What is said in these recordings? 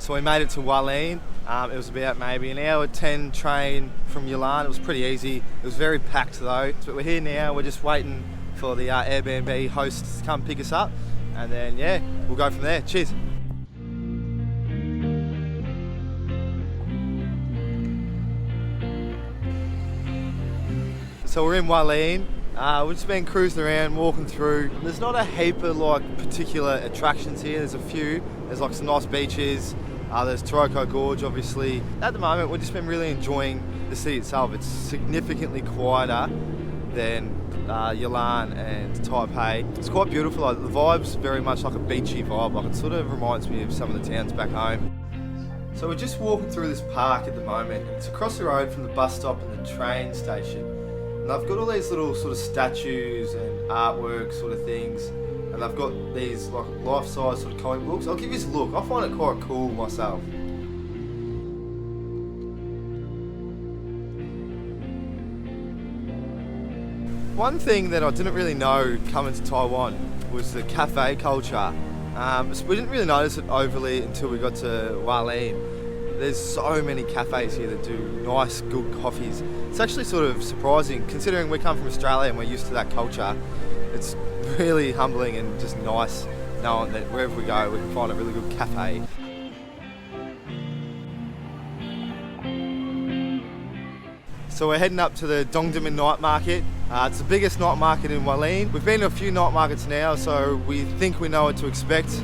So we made it to Hualien. It was about maybe an hour 10 train from Hualien. It was pretty easy. It was very packed though. But we're here now. We're just waiting for the Airbnb host to come pick us up, and then yeah, we'll go from there. Cheers. So we're in Hualien. We've just been cruising around, walking through. There's not a heap of like particular attractions here. There's a few. There's like some nice beaches. There's Taroko Gorge, obviously. At the moment, we've just been really enjoying the city itself. It's significantly quieter than Hualien and Taipei. It's quite beautiful. Like, the vibe's very much like a beachy vibe. Like, it sort of reminds me of some of the towns back home. So we're just walking through this park at the moment. It's across the road from the bus stop and the train station. And I've got all these little sort of statues and artwork sort of things. And I've got these like life-size sort of comic books. I'll give you a look. I find it quite cool myself. One thing that I didn't really know coming to Taiwan was the cafe culture. We didn't really notice it overly until we got to Hualien. There's so many cafes here that do nice, good coffees. It's actually sort of surprising, considering we come from Australia and we're used to that culture. It's really humbling and just nice knowing that wherever we go, we can find a really good cafe. So we're heading up to the Dongdaemun night market. It's the biggest night market in Hualien. We've been to a few night markets now, so we think we know what to expect.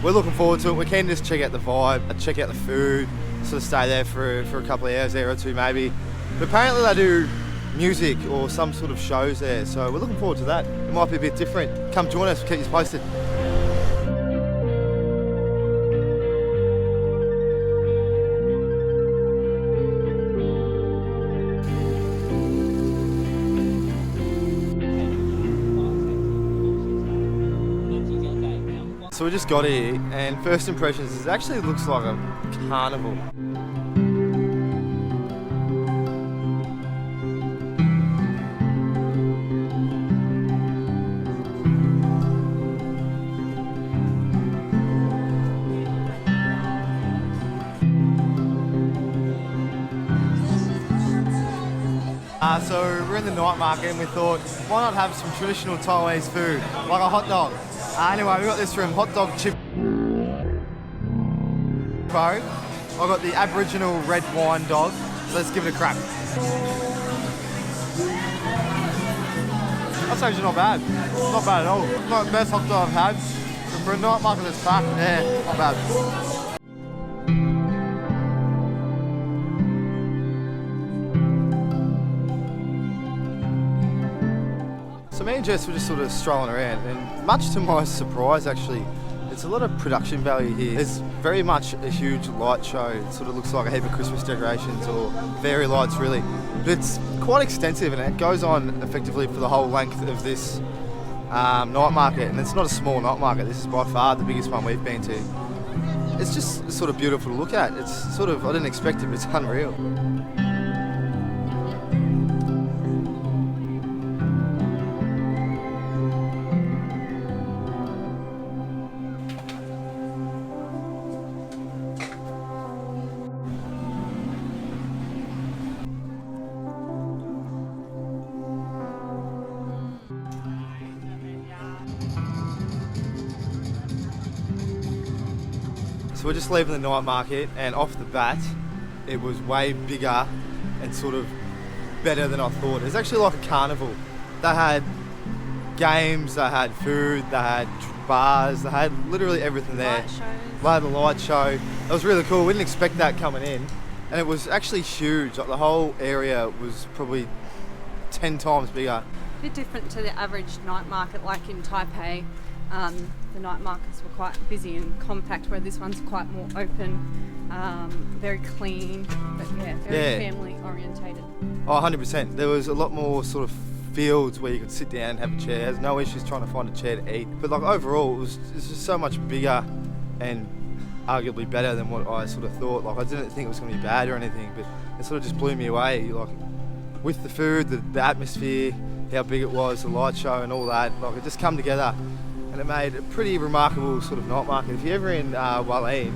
We're looking forward to it. We can just check out the vibe, check out the food, sort of stay there for a couple of hours there or two maybe. But apparently they do music or some sort of shows there, so we're looking forward to that. It might be a bit different. Come join us, we'll keep you posted. So we just got here, and first impressions, it actually looks like a carnival. So we're in the night market and we thought, why not have some traditional Taiwanese food, like a hot dog. Anyway, we got this from Hot Dog Chip. I got the Aboriginal red wine dog, so let's give it a crack. That's actually not bad. Not bad at all. It's not the best hot dog I've had, but for a night market that's packed, yeah, not bad. So me and Jess were just sort of strolling around, and much to my surprise actually, there's a lot of production value here. There's very much a huge light show. It sort of looks like a heap of Christmas decorations or fairy lights really. But it's quite extensive and it goes on effectively for the whole length of this night market. And it's not a small night market, this is by far the biggest one we've been to. It's just sort of beautiful to look at. It's sort of, I didn't expect it, but it's unreal. So we're just leaving the night market, and off the bat, it was way bigger and sort of better than I thought. It was actually like a carnival. They had games, they had food, they had bars, they had literally everything there. Light shows. They had the light show. It was really cool. We didn't expect that coming in, and it was actually huge. Like the whole area was probably 10 times bigger. A bit different to the average night market like in Taipei. The night markets were quite busy and compact, where this one's quite more open, very clean, but yeah, very family orientated. Oh, 100%. There was a lot more sort of fields where you could sit down and have a chair. There's no issues trying to find a chair to eat. But like overall, it was just so much bigger and arguably better than what I sort of thought. Like I didn't think it was going to be bad or anything, but it sort of just blew me away. Like with the food, the atmosphere, how big it was, the light show and all that. Like it just come together. And it made a pretty remarkable sort of night market. If you're ever in Hualien,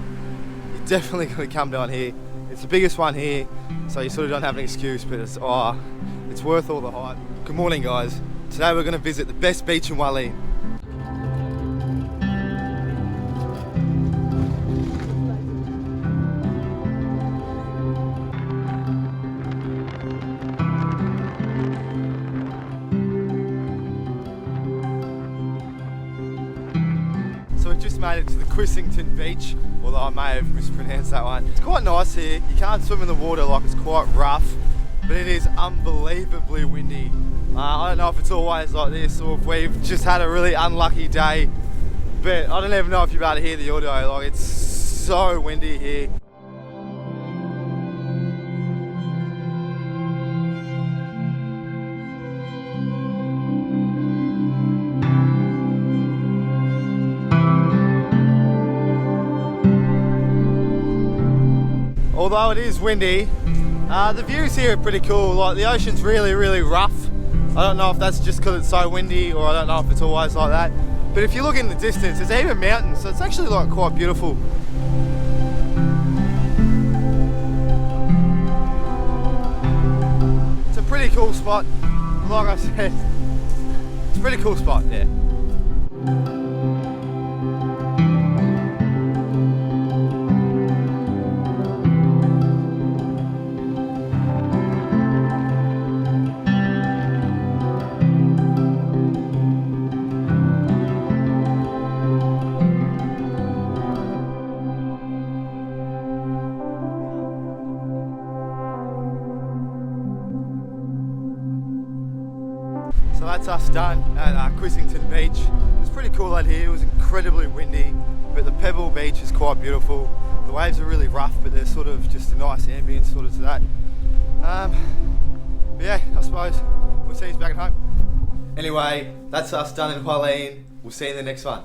you're definitely going to come down here. It's the biggest one here, so you sort of don't have an excuse, but it's worth all the hype. Good morning, guys. Today we're going to visit the best beach in Hualien. So we just made it to the Chrisington beach, although I may have mispronounced that one. It's quite nice here. You can't swim in the water, like it's quite rough, but it is unbelievably windy. I don't know if it's always like this or if we've just had a really unlucky day, but I don't even know if you're about to hear the audio, like it's so windy here. Although it is windy, the views here are pretty cool. Like the ocean's really, really rough. I don't know if that's just because it's so windy, or I don't know if it's always like that. But if you look in the distance, there's even mountains, so it's actually like quite beautiful. It's a pretty cool spot. Like I said, it's a pretty cool spot, yeah. So that's us done at Chrisington Beach. It was pretty cool out here. It was incredibly windy, but the Pebble Beach is quite beautiful. The waves are really rough, but there's sort of just a nice ambience sort of to that. But yeah, I suppose we'll see you back at home. Anyway, that's us done in Hualien. We'll see you in the next one.